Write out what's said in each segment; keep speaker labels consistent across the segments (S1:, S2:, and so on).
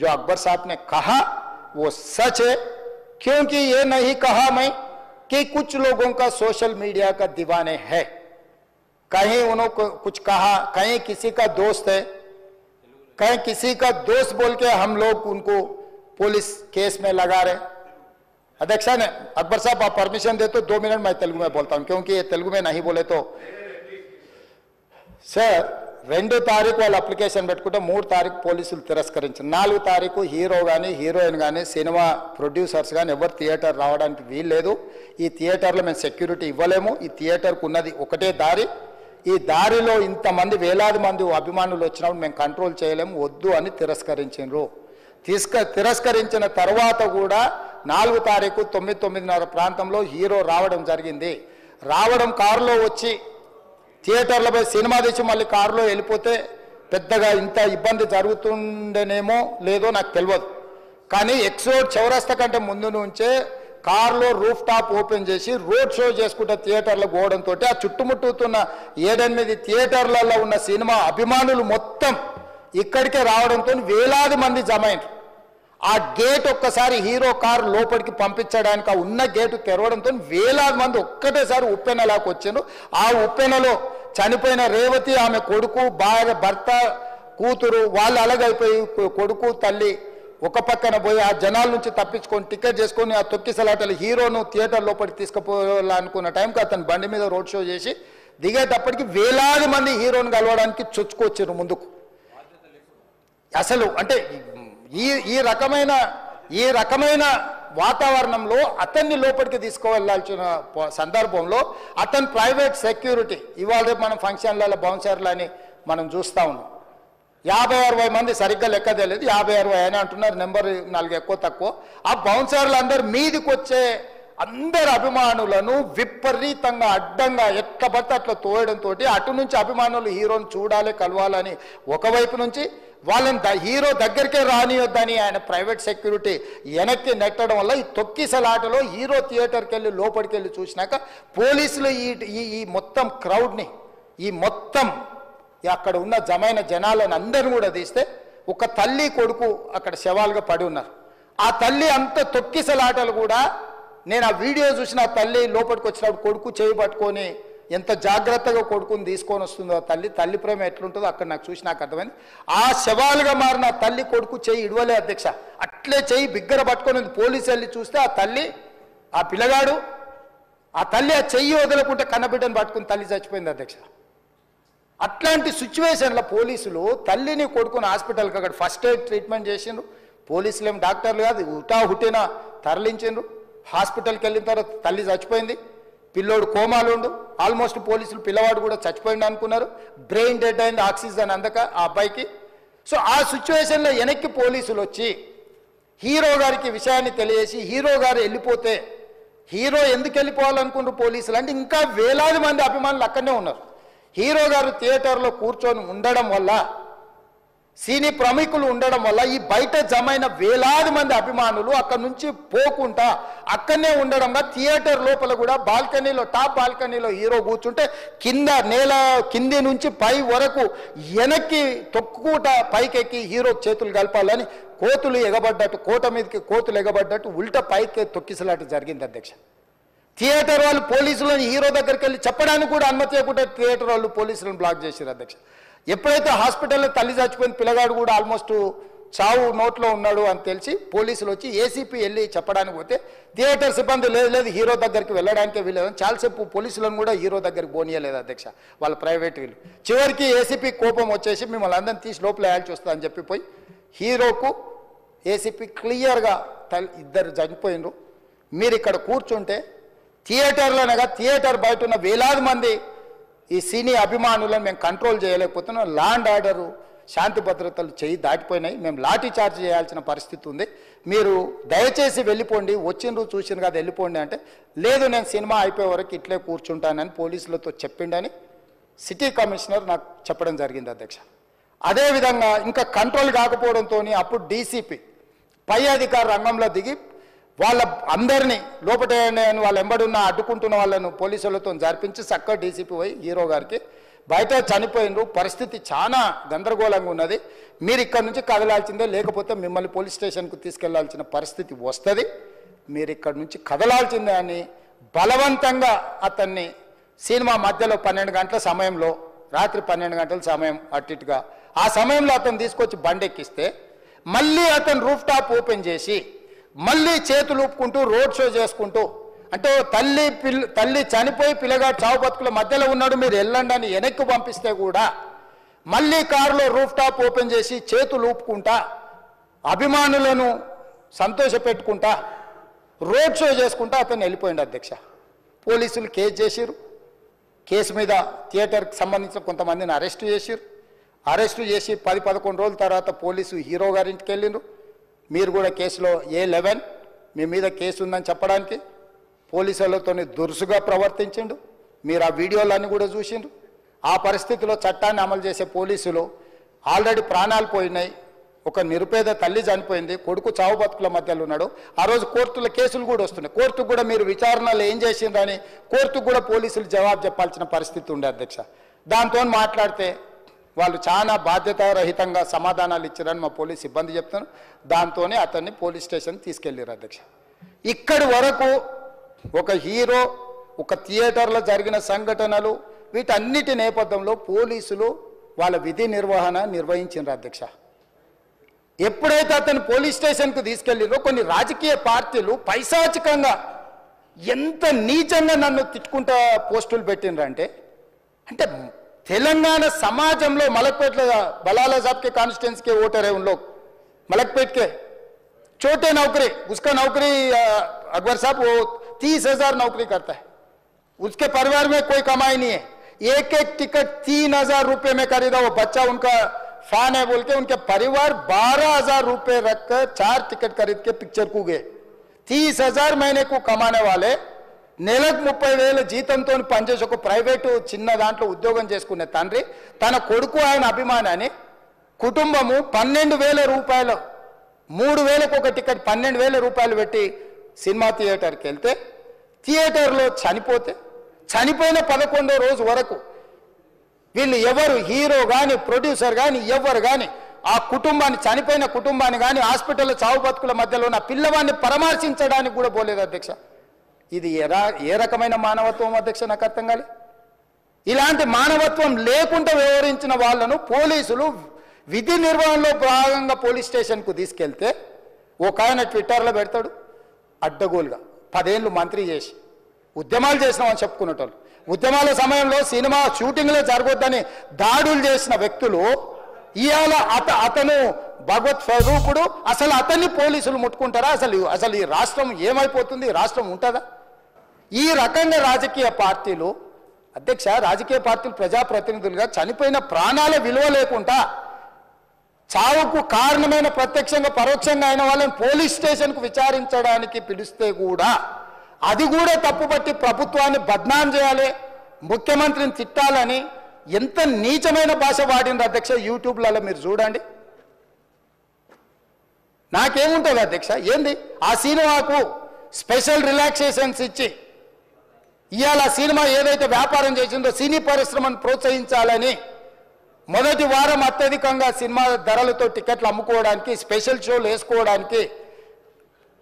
S1: जो अकबर साहब ने कहा वो सच है, क्योंकि ये नहीं कहा मैं कि कुछ लोगों का सोशल मीडिया का दीवाने है, कहीं उन्होंने कुछ कहा, कहीं किसी का दोस्त है, कहीं किसी का दोस्त बोल के हम लोग उनको पुलिस केस में लगा रहे। अध्यक्षा ने अकबर साहब आप परमिशन दे तो 2 मिनट मैं तेलुगु में बोलता हूं, क्योंकि ये तेलुगु में नहीं बोले तो सर 2 తారీఖు వాళ్ళు అప్లికేషన్ పెట్టుకుంటే 3 తారీఖు పోలీసులు తిరస్కరించారు, 4 తారీఖు హీరో కానీ హీరోయిన్ కానీ సినిమా ప్రొడ్యూసర్స్ కానీ ఎవరు థియేటర్ రావడానికి వీల్లేదు, ఈ థియేటర్లో మేము సెక్యూరిటీ ఇవ్వలేము, ఈ థియేటర్కు ఉన్నది ఒకటే దారి, ఈ దారిలో ఇంతమంది వేలాది మంది అభిమానులు వచ్చినప్పుడు మేము కంట్రోల్ చేయలేము, వద్దు అని తిరస్కరించారు. తిరస్కరించిన తర్వాత కూడా 4 తారీఖు 9:30 ప్రాంతంలో హీరో రావడం జరిగింది. రావడం కారులో వచ్చి థియేటర్లో పోయి సినిమా తీసి మళ్ళీ కారులో వెళ్ళిపోతే పెద్దగా ఇంత ఇబ్బంది జరుగుతుండేనేమో లేదో నాకు తెలియదు. కానీ ఎక్సోడ్ చౌరస్తా కంటే ముందు నుంచే కారులో రూఫ్ టాప్ ఓపెన్ చేసి రోడ్ షో చేసుకుంటే థియేటర్లో పోవడంతో ఆ చుట్టుముట్టుతున్న 7-8 థియేటర్లలో ఉన్న సినిమా అభిమానులు మొత్తం ఇక్కడికే రావడంతో వేలాది మంది జమ అయ్యారు. ఆ గేట్ ఒక్కసారి హీరో కారు లోపలికి పంపించడానికి ఆ ఉన్న గేటు తెరవడంతో వేలాది మంది ఒక్కటేసారి ఉప్పెనలాకి వచ్చారు. ఆ ఉప్పెనలో చనిపోయిన రేవతి, ఆమె కొడుకు, భార్య, భర్త, కూతురు వాళ్ళు అలాగైపోయి కొడుకు తల్లి ఒక పక్కన పోయి ఆ జనాల నుంచి తప్పించుకొని టికెట్ చేసుకొని ఆ తొక్కిసలాటలు హీరోను థియేటర్ లోపలికి తీసుకుపోవాలనుకున్న టైంకి అతను బండి మీద రోడ్ షో చేసి దిగేటప్పటికి వేలాది మంది హీరోను కలవడానికి చొచ్చుకొచ్చారు ముందుకు. అసలు అంటే ఈ రకమైన వాతావరణంలో అతన్ని లోపలికి తీసుకువెళ్ళాల్సిన సందర్భంలో అతను ప్రైవేట్ సెక్యూరిటీ ఇవాళ మనం ఫంక్షన్లలో బౌన్సర్లని మనం చూస్తూ ఉన్నాం. 50-60 మంది సరిగ్గా లెక్క తెలియదు, 50-60 అని అంటున్నారు, నెంబర్ 4 ఎక్కువ తక్కువ. ఆ బౌన్సర్లు అందరు మీదికి వచ్చే అందరు అభిమానులను విపరీతంగా అడ్డంగా ఎట్లా పడితే అట్లా తోయడంతో అటు నుంచి అభిమానులు హీరోని చూడాలి, కలవాలని ఒకవైపు నుంచి వాళ్ళని హీరో దగ్గరికే రానియొద్దని ఆయన ప్రైవేట్ సెక్యూరిటీ వెనక్కి నెట్టడం వల్ల ఈ తొక్కిసలాటలో హీరో థియేటర్కి వెళ్ళి లోపలికి వెళ్ళి చూసినాక పోలీసులు ఈ మొత్తం క్రౌడ్ని, ఈ మొత్తం అక్కడ ఉన్న జమైన జనాలను అందరిని కూడా తీస్తే ఒక తల్లి కొడుకు అక్కడ శవాలుగా పడి ఉన్నారు. ఆ తల్లి అంత తొక్కిసలాటలు కూడా నేను ఆ వీడియో చూసిన ఆ తల్లి లోపలికి వచ్చినప్పుడు కొడుకు చేయి పట్టుకొని ఎంత జాగ్రత్తగా కొడుకుని తీసుకొని వస్తుందో ఆ తల్లి ప్రేమ ఎట్లుంటుందో అక్కడ నాకు చూసి నాకు అర్థమైంది. ఆ శవాలుగా మారిన తల్లి కొడుకు చెయ్యి ఇడవలే అధ్యక్ష, అట్లే చెయ్యి బిగ్గర పట్టుకొని పోలీసు వెళ్ళి చూస్తే ఆ తల్లి, ఆ పిల్లగాడు, ఆ తల్లి ఆ చెయ్యి వదలకుంటే కన్నబిడ్డను పట్టుకుని తల్లి చచ్చిపోయింది అధ్యక్ష. అట్లాంటి సిచ్యువేషన్లో పోలీసులు తల్లిని కొడుకుని హాస్పిటల్కి అక్కడ ఫస్ట్ ఎయిడ్ ట్రీట్మెంట్ చేసిండ్రు. పోలీసులు ఏం డాక్టర్లు కాదు, హుటాహుటిన తరలించిండ్రు. హాస్పిటల్కి వెళ్ళిన తర్వాత తల్లి చచ్చిపోయింది, పిల్లోడు కోమాలుండు, ఆల్మోస్ట్ పోలీసులు పిల్లవాడు కూడా చచ్చిపోయింది అనుకున్నారు, బ్రెయిన్ డెడ్ అయింది ఆక్సిజన్ అందక ఆ అబ్బాయికి. సో ఆ సిచ్యువేషన్లో వెనక్కి పోలీసులు వచ్చి హీరో గారికి విషయాన్ని తెలియజేసి హీరో గారు వెళ్ళిపోతే హీరో ఎందుకు వెళ్ళిపోవాలనుకుంటారు పోలీసులు అంటే ఇంకా వేలాది మంది అభిమానులు అక్కడనే ఉన్నారు. హీరో గారు థియేటర్లో కూర్చొని ఉండడం వల్ల, సినీ ప్రముఖులు ఉండడం వల్ల ఈ బయట జమైన వేలాది మంది అభిమానులు అక్కడి నుంచి పోకుండా అక్కడనే ఉండడంగా థియేటర్ లోపల కూడా బాల్కనీలో, టాప్ బాల్కనీలో హీరో కూర్చుంటే కింది నుంచి పై వరకు వెనక్కి తొక్కుట పైకెక్కి హీరో చేతులు కలపాలని కోతులు ఎగబడ్డట్టు, కోట మీదకి కోతులు ఎగబడ్డట్టు ఉల్టా పైకి తొక్కిసలాట జరిగింది అధ్యక్ష. థియేటర్ వాళ్ళు పోలీసులను హీరో దగ్గరికి వెళ్ళి చెప్పడానికి కూడా అనుమతి ఇవ్వకుండా థియేటర్ వాళ్ళు పోలీసులను బ్లాక్ చేశారు అధ్యక్ష. ఎప్పుడైతే హాస్పిటల్లో తల్లి చచ్చిపోయిన పిల్లగాడు కూడా ఆల్మోస్ట్ చావు నోట్లో ఉన్నాడు అని తెలిసి పోలీసులు వచ్చి ఏసీపీ వెళ్ళి చెప్పడానికి పోతే థియేటర్ సిబ్బంది లేదు హీరో దగ్గరికి వెళ్ళడానికే వీళ్ళదని చాలాసేపు పోలీసులను కూడా హీరో దగ్గరికి పోనీయలేదు అధ్యక్ష వాళ్ళ ప్రైవేట్ వీళ్ళు. చివరికి ఏసీపీ కోపం వచ్చేసి మిమ్మల్ని అందరిని తీసి లోపల వేయాల్సి వస్తుంది అని చెప్పిపోయి హీరోకు ఏసీపీ క్లియర్గా ఇద్దరు చనిపోయినరు, మీరు ఇక్కడ కూర్చుంటే థియేటర్లోనగా థియేటర్ బయట ఉన్న వేలాది మంది ఈ సినీ అభిమానులను మేము కంట్రోల్ చేయలేకపోతున్నాం, లా అండ్ ఆర్డరు శాంతి భద్రతలు చేయి దాటిపోయినాయి, మేము లాఠీ చార్జ్ చేయాల్సిన పరిస్థితి ఉంది, మీరు దయచేసి వెళ్ళిపోండి, వచ్చిండ్రు చూసిండ్రు కదా వెళ్ళిపోండి అంటే లేదు నేను సినిమా అయిపోయే వరకు ఇట్లే కూర్చుంటానని పోలీసులతో చెప్పిండని సిటీ కమిషనర్ నాకు చెప్పడం జరిగింది అధ్యక్ష. అదేవిధంగా ఇంకా కంట్రోల్ కాకపోవడంతో అప్పుడు డీసీపీ పై అధికార రంగంలో దిగి వాళ్ళ అందరినీ లోపల వాళ్ళ ఎంబడున్న అడ్డుకుంటున్న వాళ్ళను పోలీసులతో జరిపించి చక్కగా డీసీపీ పోయి హీరో గారికి బయట చనిపోయినరు, పరిస్థితి చాలా గందరగోళంగా ఉన్నది. మీరు ఇక్కడ నుంచి కదలాల్సిందే, లేకపోతే మిమ్మల్ని పోలీస్ స్టేషన్కు తీసుకెళ్లాల్సిన పరిస్థితి వస్తుంది. మీరు ఇక్కడ నుంచి కదలాల్సిందే అని బలవంతంగా అతన్ని సినిమా మధ్యలో 12 గంటల సమయంలో, రాత్రి 12 గంటల సమయం అట్టిట్టుగా ఆ సమయంలో అతను తీసుకొచ్చి బండెక్కిస్తే మళ్ళీ అతను రూఫ్ టాప్ ఓపెన్ చేసి మళ్ళీ చేతులు ఊపుకుంటూ రోడ్ షో చేసుకుంటూ, అంటే తల్లి చనిపోయి పిల్లగాడు చావు బతుకుల మధ్యలో ఉన్నాడు, మీరు వెళ్ళండి అని వెనక్కి పంపిస్తే కూడా మళ్ళీ కారులో రూఫ్ టాప్ ఓపెన్ చేసి చేతులు ఊపుకుంటా అభిమానులను సంతోషపెట్టుకుంటా రోడ్ షో చేసుకుంటా అతను వెళ్ళిపోయింది అధ్యక్ష. పోలీసులు కేసు చేసిరు. కేసు మీద థియేటర్కి సంబంధించిన కొంతమందిని అరెస్టు చేసిరు. అరెస్టు చేసి 10-11 రోజుల తర్వాత పోలీసు హీరో గారింటికి వెళ్ళిండ్రు. మీరు కూడా కేసులో A11 మీ మీద కేసు ఉందని చెప్పడానికి పోలీసులతో దురుసుగా ప్రవర్తించిండు. మీరు ఆ వీడియోలన్నీ కూడా చూసిండ్రు. ఆ పరిస్థితిలో చట్టాన్ని అమలు చేసే పోలీసులు ఆల్రెడీ ప్రాణాలు పోయినాయి. ఒక నిరుపేద తల్లి చనిపోయింది, కొడుకు చావు బతుకుల మధ్యలో ఉన్నాడు. ఆ రోజు కోర్టుల కేసులు కూడా వస్తున్నాయి. కోర్టుకు కూడా మీరు విచారణలో ఏం చేసిండ్రని కోర్టుకు కూడా పోలీసులు జవాబు చెప్పాల్సిన పరిస్థితి ఉండే అధ్యక్ష. దాంతో మాట్లాడితే వాళ్ళు చాలా బాధ్యతారహితంగా సమాధానాలు ఇచ్చారని మా పోలీస్ సిబ్బంది చెప్తున్నారు. దాంతోనే అతన్ని పోలీస్ స్టేషన్ తీసుకెళ్ళారు అధ్యక్ష. ఇక్కడి వరకు ఒక హీరో, ఒక థియేటర్లో జరిగిన సంఘటనలు, వీటన్నిటి నేపథ్యంలో పోలీసులు వాళ్ళ విధి నిర్వహణ నిర్వహించారు అధ్యక్ష. ఎప్పుడైతే అతను పోలీస్ స్టేషన్కు తీసుకెళ్ళిరో కొన్ని రాజకీయ పార్టీలు పైశాచికంగా ఎంత నీచంగా నన్ను తిట్టుకుంటా పోస్టులు పెట్టినరంటే, అంటే तेलंगाना समाजम लो मलकपेट बलाला साहब के कॉन्स्टिट्यूंस के वोटर है उन लोग मलकपेट के छोटे नौकरी उसका नौकरी अकबर साहब वो 30,000 नौकरी करता है उसके परिवार में कोई कमाई नहीं है एक एक टिकट 3,000 रुपए में खरीदा वो बच्चा उनका फैन है बोल के उनके परिवार 12,000 रुपए रखकर 4 टिकट खरीद के पिक्चर को गए 30,000 महीने को कमाने वाले నెలకు 30,000 జీతంతో పనిచేసి ఒక ప్రైవేట్ చిన్న దాంట్లో ఉద్యోగం చేసుకునే తండ్రి తన కొడుకు ఆయన అభిమానాన్ని కుటుంబము 12,000 రూపాయలు 3,000కు ఒక టికెట్ 12,000 రూపాయలు పెట్టి సినిమా థియేటర్కి వెళ్తే థియేటర్లో చనిపోయిన 11వ రోజు వరకు వీళ్ళు ఎవరు హీరో గాని ప్రొడ్యూసర్ గాని ఎవరు గాని ఆ కుటుంబాన్ని చనిపోయిన కుటుంబాన్ని గాని హాస్పిటల్లో చావు బతుకుల మధ్యలో ఉన్న పిల్లవాడిని పరామర్శించడానికి కూడా పోలేదు అధ్యక్ష ఇది ఏ రకమైన మానవత్వం అధ్యక్ష నాకు అర్థం కాలే ఇలాంటి మానవత్వం లేకుండా వ్యవహరించిన వాళ్ళను పోలీసులు విధి నిర్వహణలో భాగంగా పోలీస్ స్టేషన్ కు తీసుకెళ్తే ఒక ఆయన ట్విట్టర్లో పెడతాడు అడ్డగోలుగా 10 ఏళ్ళు మంత్రి చేసి ఉద్యమాలు చేసినామని చెప్పుకునేటోళ్ళు ఉద్యమాల సమయంలో సినిమా షూటింగ్లో జరగొద్దని దాడులు చేసిన వ్యక్తులు ఇయాల అతను భగవత్ స్వరూపుడు అసలు అతన్ని పోలీసులు ముట్టుకుంటారా అసలు ఈ రాష్ట్రం ఏమైపోతుంది రాష్ట్రం ఉంటుందా ఈ రకంగా రాజకీయ పార్టీలు అధ్యక్ష రాజకీయ పార్టీలు ప్రజాప్రతినిధులుగా చనిపోయిన ప్రాణాల విలువ లేకుండా చావుకు కారణమైన ప్రత్యక్షంగా పరోక్షంగా అయిన వాళ్ళని పోలీస్ స్టేషన్కు విచారించడానికి పిలిస్తే కూడా అది కూడా తప్పుపట్టి ప్రభుత్వాన్ని బద్నాం చేయాలి ముఖ్యమంత్రిని తిట్టాలని ఎంత నీచమైన భాష వాడింది అధ్యక్ష యూట్యూబ్లలో మీరు చూడండి నాకేముంటుంది అధ్యక్ష ఏంది ఆ సినిమాకు స్పెషల్ రిలాక్సేషన్స్ ఇచ్చి ఇవాళ సినిమా ఏదైతే వ్యాపారం చేసిందో సినీ పరిశ్రమను ప్రోత్సహించాలని మొదటి వారం అత్యధికంగా సినిమా ధరలతో టికెట్లు అమ్ముకోవడానికి స్పెషల్ షోలు వేసుకోవడానికి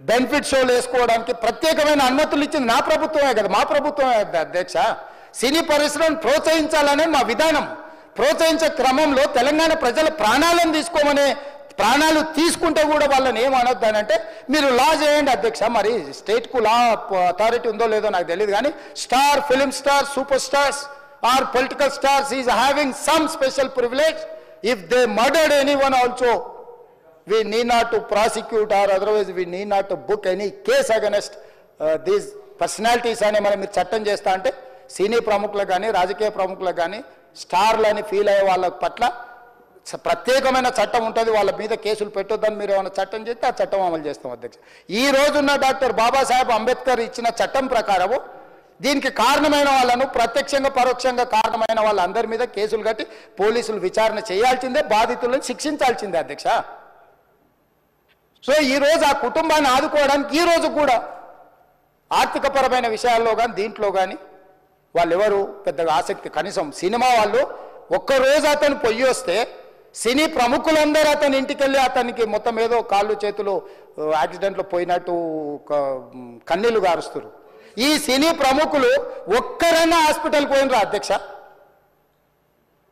S1: బెనిఫిట్ షోలు వేసుకోవడానికి ప్రత్యేకమైన అనుమతులు ఇచ్చింది నా ప్రభుత్వమే కదా మా ప్రభుత్వమే అధ్యక్ష సినీ పరిశ్రమను ప్రోత్సహించాలనే మా విధానం ప్రోత్సహించే క్రమంలో తెలంగాణ ప్రజల ప్రాణాలను తీసుకోమనే ప్రాణాలు తీసుకుంటే కూడా వాళ్ళని ఏమనొద్దానంటే మీరు లా చేయండి అధ్యక్ష మరి స్టేట్కు లా అథారిటీ ఉందో లేదో నాకు తెలియదు కానీ star film star super stars or political stars is having some special privilege if they murdered anyone also we need not to prosecute or otherwise we need not to book any case against these personalities అని మనం మీరు చట్టం చేస్తా అంటే సినీ ప్రముఖులకు కానీ రాజకీయ ప్రముఖులకు కానీ స్టార్లని ఫీల్ అయ్యే వాళ్ళ పట్ల ప్రత్యేకమైన చట్టం ఉంటుంది వాళ్ళ మీద కేసులు పెట్టొద్దని మీరు ఏమైనా చట్టం చేస్తే ఆ చట్టం అమలు చేస్తాం అధ్యక్ష ఈ రోజున్న డాక్టర్ బాబాసాహెబ్ అంబేద్కర్ ఇచ్చిన చట్టం ప్రకారము దీనికి కారణమైన వాళ్ళను ప్రత్యక్షంగా పరోక్షంగా కారణమైన వాళ్ళందరి మీద కేసులు కట్టి పోలీసులు విచారణ చేయాల్సిందే బాధితులను శిక్షించాల్సిందే అధ్యక్ష సో ఈ రోజు ఆ కుటుంబాన్ని ఆదుకోవడానికి ఈ రోజు కూడా ఆర్థికపరమైన విషయాల్లో కానీ దీంట్లో కానీ వాళ్ళెవరు పెద్దగా ఆసక్తి, కనీసం సినిమా వాళ్ళు ఒక్కరోజు అతను పొయ్యి వస్తే సినీ ప్రముఖులందరూ అతని ఇంటికి వెళ్ళి అతనికి మొత్తం ఏదో కాళ్ళు చేతులు యాక్సిడెంట్లో పోయినట్టు కన్నీళ్లు గారుస్తారు. ఈ సినీ ప్రముఖులు ఒక్కరైనా హాస్పిటల్కి పోయినరా అధ్యక్ష?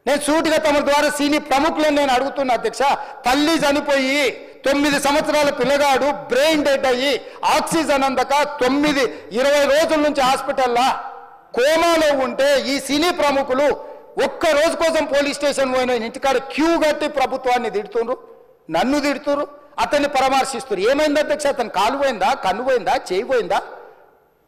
S1: నేను సూటిగా తమ ద్వారా సినీ ప్రముఖులను నేను అడుగుతున్నా అధ్యక్ష. తల్లి చనిపోయి 9 సంవత్సరాల పిల్లగాడు బ్రెయిన్ డెడ్ అయ్యి ఆక్సిజన్ అందక 20 రోజుల నుంచి హాస్పిటల్లో కోమాలో ఉంటే ఈ సినీ ప్రముఖులు ఒక్క రోజు కోసం పోలీస్ స్టేషన్ పోయిన ఇంటికాడ క్యూ కట్టి ప్రభుత్వాన్ని తిడుతున్నారు, నన్ను తిడుతున్నారు, అతన్ని పరామర్శిస్తున్నారు. ఏమైంది అధ్యక్ష? అతను కాలు పోయిందా, కన్ను పోయిందా, చేయి పోయిందా,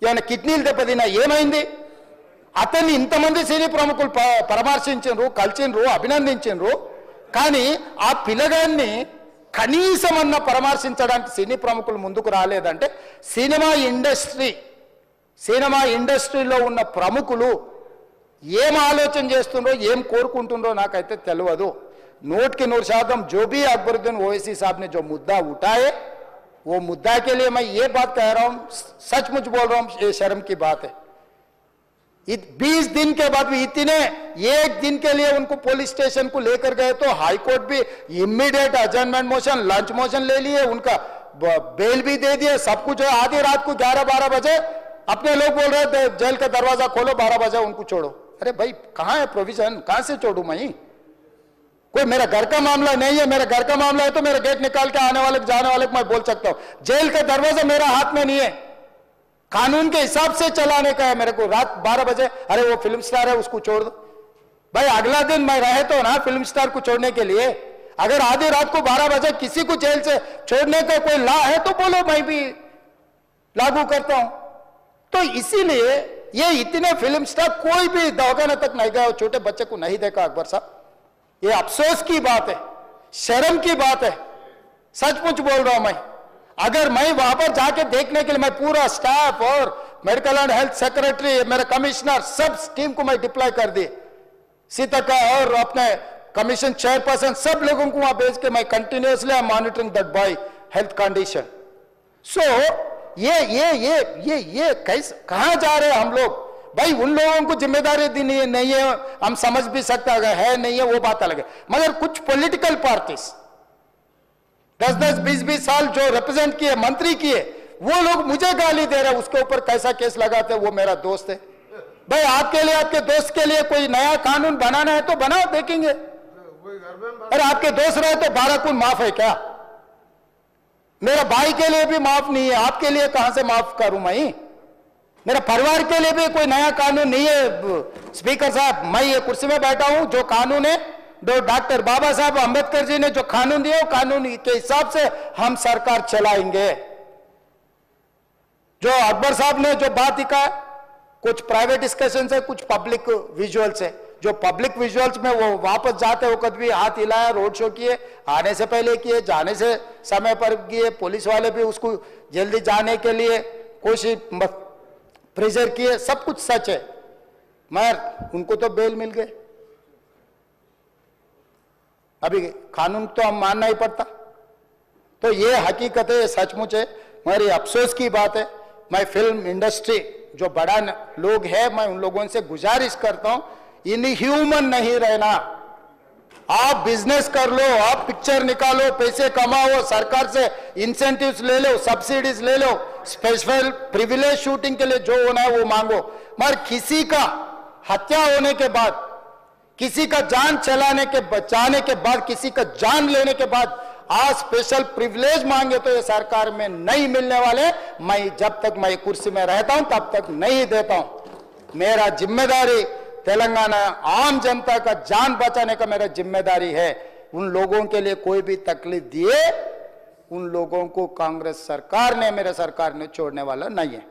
S1: ఏమైనా కిడ్నీలు దెబ్బతిన్నా, ఏమైంది? అతన్ని ఇంతమంది సినీ ప్రముఖులు పరామర్శించారు, కలిసిండ్రు, అభినందించారు. కానీ ఆ పిల్లగాన్ని కనీసం అన్న పరామర్శించడానికి సినీ ప్రముఖులు ముందుకు రాలేదంటే సినిమా ఇండస్ట్రీలో ఉన్న ప్రముఖులు ఏం ఆలోచన చేస్తుండ్రో, ఏం కోరుకుంటుండ్రో నాకైతే తెలియదు. 100% 100% जो भी अकबरुद्दीन ओवैसी साहब ने जो मुद्दा उठाए, वो मुद्दा के लिए मैं ये बात कह रहा हूँ, सचमुच बोल रहा हूँ, ये शर्म की बात है. 20 दिन के बाद भी एक दिन के लिए उनको पुलिस स्टेशन को लेकर गए तो हाईकोर्ट भी इमीडिएट अजर्नमेंट मोशन, लंच मोशन ले लिए, उनका बेल भी दे दिए, सब कुछ है. आधी रात को 11-12 बजे अपने लोग बोल रहे थे जेल का दरवाजा खोलो, 12 बजे उनको छोड़ो. अरे भाई कहाँ है प्रोविजन? कहाँ से छोड़ू मैं? कोई मेरा घर का मामला नहीं है. मेरा घर का मामला है तो मेरा गेट निकाल के आने वाले जाने वाले को मैं बोल सकता हूँ. जेल का दरवाजा मेरा हाथ में नहीं है, कानून के हिसाब से चलाने का है मेरे को. रात 12 बजे अरे वो फिल्म स्टार है उसको छोड़ दो. भाई अगला दिन मैं रहे तो ना फिल्म स्टार को छोड़ने के लिए. अगर आधी रात को 12 बजे किसी को जेल से छोड़ने का कोई लॉ है तो बोलो, मैं भी लागू करता हूं. तो इसीलिए ये इतने फिल्म स्टार कोई भी दवाखाने तक नहीं गया, छोटे बच्चे को नहीं देखा अकबर साहब. ये अफसोस की बात है, शर्म की बात है. सचमुच बोल रहा हूं मैं. अगर मैं वहां पर जाके देखने के लिए मैं पूरा स्टाफ और मेडिकल एंड हेल्थ सेक्रेटरी, मेरे कमिश्नर, सब टीम को मैं डिप्लॉय कर दिए. सीता और अपने कमीशन चेयरपर्सन सब लोगों को वहां भेज के मैं continuously I monitoring that boy health condition. So ये कैसे, कहां जा रहे हैं हम लोग? भाई उन लोगों को जिम्मेदारी दी नहीं है, हम समझ भी सकते है नहीं है वो बात अलग है. मगर कुछ पॉलिटिकल पार्टीज 10-10, 20-20 साल जो रिप्रेजेंट किए, मंत्री किए, वो लोग मुझे गाली दे रहे हैं. उसके ऊपर कैसा केस लगाते हैं? वो मेरा दोस्त है. भाई आपके लिए, आपके दोस्त के लिए कोई नया कानून बनाना है तो बनाओ, देखेंगे. अरे आपके दोस्त रहे तो 12 खून माफ है क्या? मेरा भाई के लिए भी माफ नहीं है, आपके लिए कहां से माफ करूं मैं? मेरे परिवार के लिए भी कोई नया कानून नहीं है. स्पीकर साहब, मैं ये कुर्सी में बैठा हूं, जो कानून है डॉक्टर बाबा साहब अंबेडकर जी ने जो कानून दिया, कानून के हिसाब से हम सरकार चलाएंगे. जो अकबर साहब ने जो बात दिखा, कुछ प्राइवेट डिस्कशन से, कुछ पब्लिक विजुअल से. जो पब्लिक विजुअल्स में वो वापस जाते वक्त भी हाथ हिलाया, रोड शो किए, आने से पहले किए, जाने से समय पर किए, पुलिस वाले भी उसको जल्दी जाने के लिए कोशिश प्रेशर किए, सब कुछ सच है. मगर उनको तो बेल मिल गए. अभी कानून तो हम मानना ही पड़ता. तो ये हकीकत है, सचमुच है, मगर ये अफसोस की बात है. मैं फिल्म इंडस्ट्री जो बड़ा लोग है, मैं उन लोगों से गुजारिश करता हूं, इनह्यूमन नहीं रहना. आप बिजनेस कर लो, आप पिक्चर निकालो, पैसे कमाओ, सरकार से इंसेंटिव्स ले लो, सब्सिडीज ले लो, स्पेशल प्रिविलेज शूटिंग के लिए जो होना है वो मांगो. मगर किसी का हत्या होने के बाद, किसी का जान चलाने के बचाने के बाद, किसी का जान लेने के बाद आज स्पेशल प्रिविलेज मांगे तो ये सरकार में नहीं मिलने वाले. मैं जब तक मैं कुर्सी में रहता हूं तब तक नहीं देता हूं. मेरा जिम्मेदारी तेलंगाना आम जनता का जान बचाने का मेरा जिम्मेदारी है. उन लोगों के लिए कोई भी तकलीफ दिए, उन लोगों को कांग्रेस सरकार ने, मेरे सरकार ने छोड़ने वाला नहीं है.